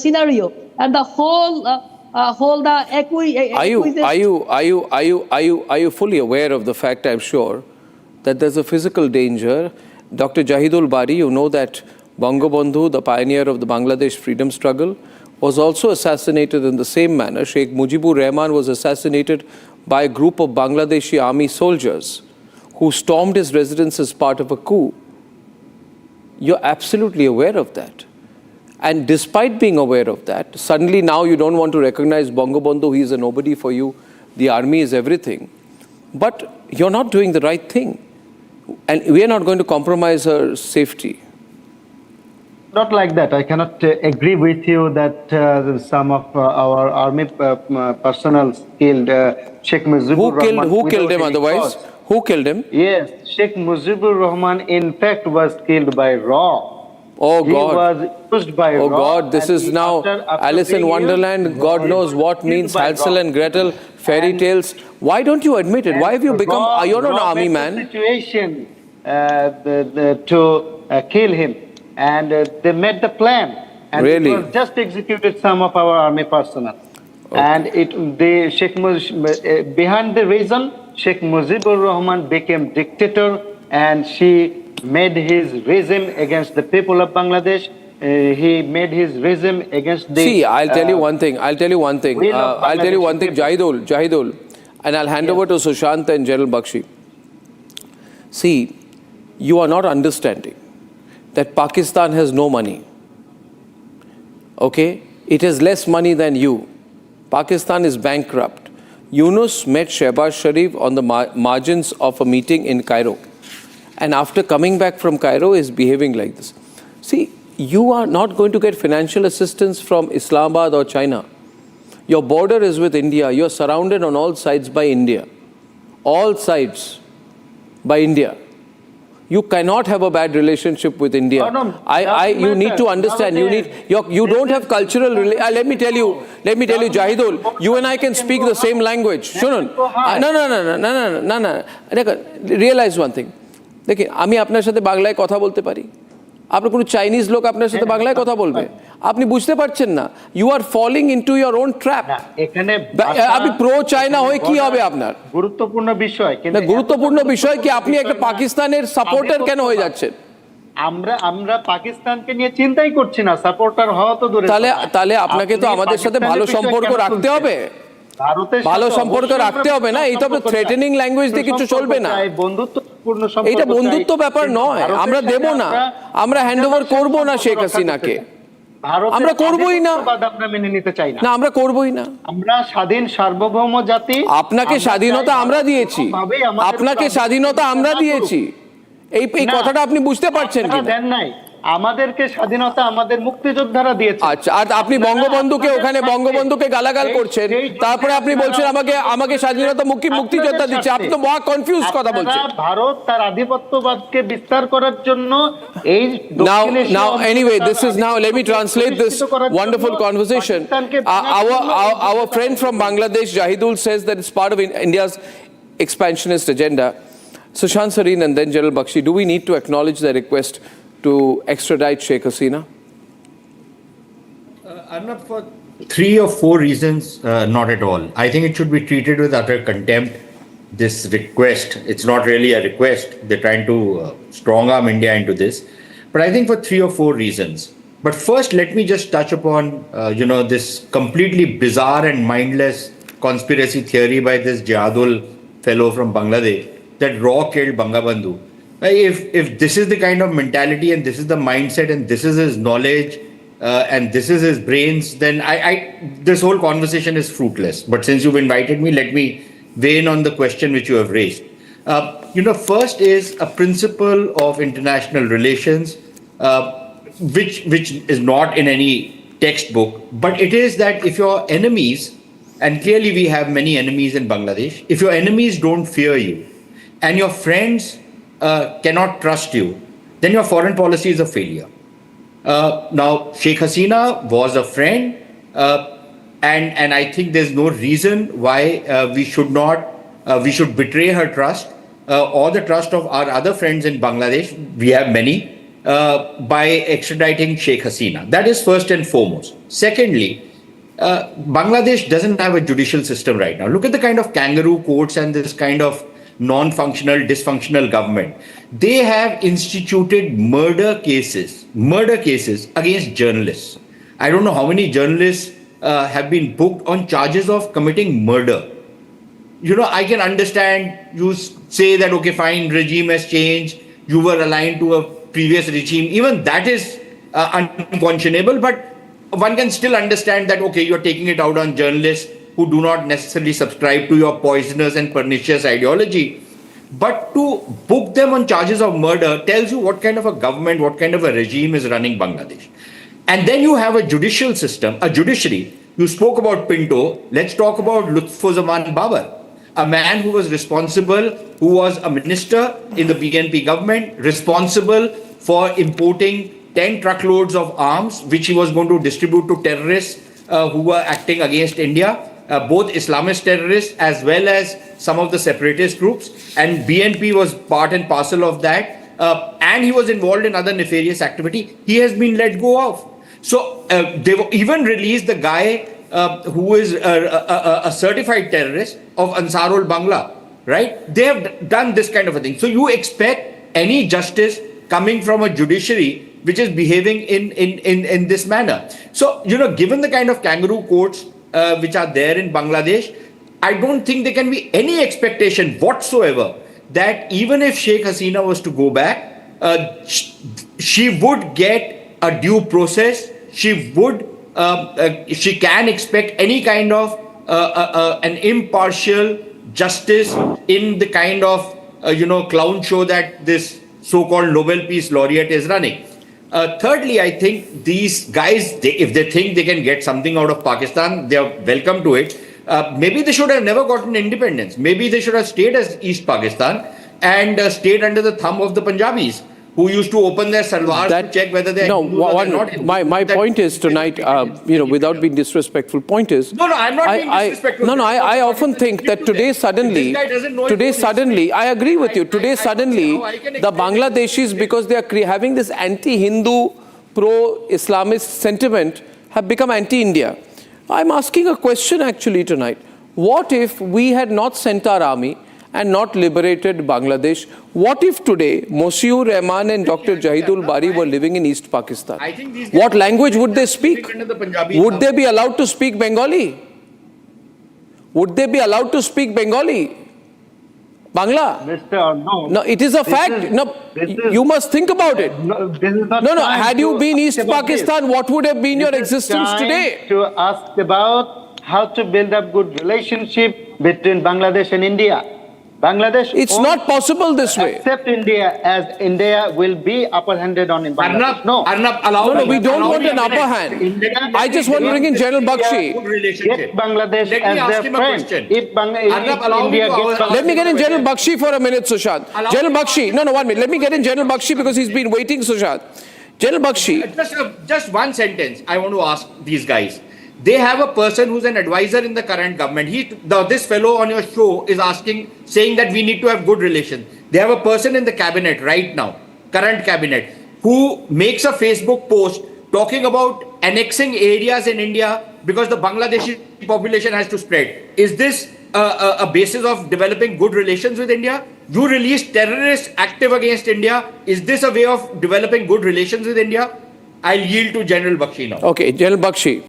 scenario and the whole Are you fully aware of the fact, I'm sure, that there's a physical danger? Dr. Jahidul Bari, you know that Bangabandhu, the pioneer of the Bangladesh freedom struggle, was also assassinated in the same manner. Sheikh Mujibur Rahman was assassinated by a group of Bangladeshi army soldiers who stormed his residence as part of a coup. You're absolutely aware of that. And despite being aware of that, suddenly now you don't want to recognize Bangabandhu, he is a nobody for you, the army is everything. But you're not doing the right thing. And we are not going to compromise her safety. Not like that. I cannot agree with you that some of our army personnel killed Sheikh Mujibur Rahman. Who killed him otherwise? Cause. Who killed him? Yes, Sheikh Mujibur Rahman in fact was killed by RAW. Oh God. He was used by RAW. Oh God, this is now after Alice in Wonderland. God knows what means Hansel and Gretel, fairy tales. Why don't you admit it? Why have you become, you're not an army man? Situation to kill him. And they made the plan, and really? It was just executed some of our army personnel. Okay. And behind the reason, Sheikh Mujibur Rahman became dictator, and she made his regime against the people of Bangladesh. He made his regime against the. See, I'll tell you one thing. Jahidul, and I'll hand over to Sushant and Jahidul Bakshi. See, you are not understanding that Pakistan has no money. Okay? It has less money than you. Pakistan is bankrupt. Yunus met Shehbaz Sharif on the margins of a meeting in Cairo. And after coming back from Cairo, is behaving like this. See, you are not going to get financial assistance from Islamabad or China. Your border is with India. You're surrounded on all sides by India. All sides by India. You cannot have a bad relationship with India. Oh, no, you need to understand. You don't have cultural. Let me tell you, Jahidul. You and I can speak the same language. Shunun. No. Realize one thing. देखिए, আমি আপনার সাথে বাংলায় কথা বলতে পারি। আপনার কোনো চাইনিজ লোক আপনার সাথে বাংলায় কথা বলবে। আপনি বুঝতে পারছেন না। You are falling into your own trap. এখানে আপনি প্রো চায়না হয়ে কি হবে আপনার? গুরুত্বপূর্ণ বিষয়। না গুরুত্বপূর্ণ বিষয় কি আপনি একটা পাকিস্তানের সাপোর্টার কেন হয়ে যাচ্ছেন? আমরা পাকিস্তানকে নিয়ে চিন্তাই করছি না, সাপোর্টার হওয়া তো দূরে। তাহলে আপনাকে তো আমাদের সাথে ভালো সম্পর্ক রাখতে হবে। ভালো সম্পর্ক রাখতে হবে না, এই তো থ্রেটেনিং ল্যাঙ্গুয়েজ দিয়ে কিছু চলবে না। এটা বন্ধুত্ব ব্যাপার নয়, আমরা দেব না, আমরা হ্যান্ডওভার করব না শেখ হাসিনাকে, আমরা করবই না, আমরা মেনে নিতে চাই না, আমরা করবই না। আমরা স্বাধীন সার্বভৌম জাতি, আপনাকে স্বাধীনতা আমরা দিয়েছি, আপনাকে স্বাধীনতা আমরা দিয়েছি, এই কথাটা আপনি বুঝতে পারছেন কি দেন নাই? আমাদেরকে স্বাধীনতা আমাদের মুক্তিযোদ্ধারা দিয়েছে। আচ্ছা, আর আপনি বঙ্গবন্ধুকে গালাগাল করছেন, তারপরে আপনি বলছেন আমাকে স্বাধীনতা মুক্তিযোদ্ধা দিচ্ছে। আপনি তো মহা কনফিউজ কথা বলছেন। ভারত তার আধিপত্যবাদকে বিস্তার করার জন্য এই now anyway, this is now, let me translate this wonderful conversation. Our friend from Bangladesh, Jahidul, says that it's part of India's expansionist agenda. Sushant Sareen and then Jahidul Bakshi, do we need to acknowledge the request to extradite Sheikh Hasina? Arnab, for 3 or 4 reasons, not at all. I think it should be treated with utter contempt. This request, it's not really a request. They're trying to strong arm India into this. But I think for 3 or 4 reasons. But first, let me just touch upon, this completely bizarre and mindless conspiracy theory by this Jahidul fellow from Bangladesh that RAW killed Bangabandhu. If this is the kind of mentality and this is the mindset and this is his knowledge and this is his brains, then this whole conversation is fruitless. But since you've invited me, let me weigh in on the question which you have raised. First is a principle of international relations, which is not in any textbook, but it is that if your enemies, and clearly we have many enemies in Bangladesh, if your enemies don't fear you and your friends cannot trust you, then your foreign policy is a failure. Now, Sheikh Hasina was a friend, and I think there's no reason why we should betray her trust or the trust of our other friends in Bangladesh. We have many, by extraditing Sheikh Hasina. That is first and foremost. Secondly, Bangladesh doesn't have a judicial system right now. Look at the kind of kangaroo courts and this kind of non-functional, dysfunctional government. They have instituted murder cases against journalists. I don't know how many journalists have been booked on charges of committing murder. You know, I can understand you say that, okay, fine, regime has changed, you were aligned to a previous regime. Even that is unconscionable, but one can still understand that, okay, you're taking it out on journalists who do not necessarily subscribe to your poisonous and pernicious ideology. But to book them on charges of murder tells you what kind of a government, what kind of a regime is running Bangladesh. And then you have a judicial system, a judiciary. You spoke about Pinto. Let's talk about Lutfuzaman Babar, a man who was responsible, who was a minister in the BNP government, responsible for importing 10 truckloads of arms, which he was going to distribute to terrorists who were acting against India, both Islamist terrorists as well as some of the separatist groups. And BNP was part and parcel of that. And he was involved in other nefarious activity. He has been let go of. So they've even released the guy who is a certified terrorist of Ansarul Bangla, right? They have done this kind of a thing. So you expect any justice coming from a judiciary which is behaving in this manner. So, you know, given the kind of kangaroo courts which are there in Bangladesh, I don't think there can be any expectation whatsoever that even if Sheikh Hasina was to go back, she would get a due process. She can expect any kind of an impartial justice in the kind of clown show that this so-called Nobel Peace Laureate is running. Thirdly, I think these guys, if they think they can get something out of Pakistan, they are welcome to it. Maybe they should have never gotten independence. Maybe they should have stayed as East Pakistan and stayed under the thumb of the Punjabis, who used to open their salwars to check whether they are Hindu or they're not Hindu. My point is tonight, without being disrespectful, point is... No, I'm not being disrespectful. I often think that today suddenly, I agree with you, today suddenly, the Bangladeshis, because they are having this anti-Hindu, pro-Islamist sentiment, have become anti-India. I'm asking a question actually tonight. What if we had not sent our army and not liberated Bangladesh? What if today Moshiur Rahman and Dr. Jahidul Bari were living in East Pakistan? What language would they speak? Would they be allowed to speak Bengali? Would they be allowed to speak Bengali? Bangla? Mr. Arnab, no, it is a fact. You must think about it. Had you been East Pakistan, what would have been your existence today? To ask about how to build up good relationship between Bangladesh and India. Bangladesh. It's not possible this way. Except India, as India will be upper-handed on Bangladesh. No, we don't want an upper hand. I just want to bring in General Bakshi. Get Bangladesh as their friend. If India gets Let me get in General Bakshi for a minute, Sushant. General Bakshi, 1 minute. Let me get in General Bakshi because he's been waiting, Sushant. General Bakshi. Just one sentence I want to ask these guys. They have a person who's an advisor in the current government. This fellow on your show is saying that we need to have good relations. They have a person in the cabinet right now, current cabinet, who makes a Facebook post talking about annexing areas in India because the Bangladeshi population has to spread. Is this a basis of developing good relations with India? You release terrorists active against India. Is this a way of developing good relations with India? I'll yield to General Bakshi now. Okay, General Bakshi.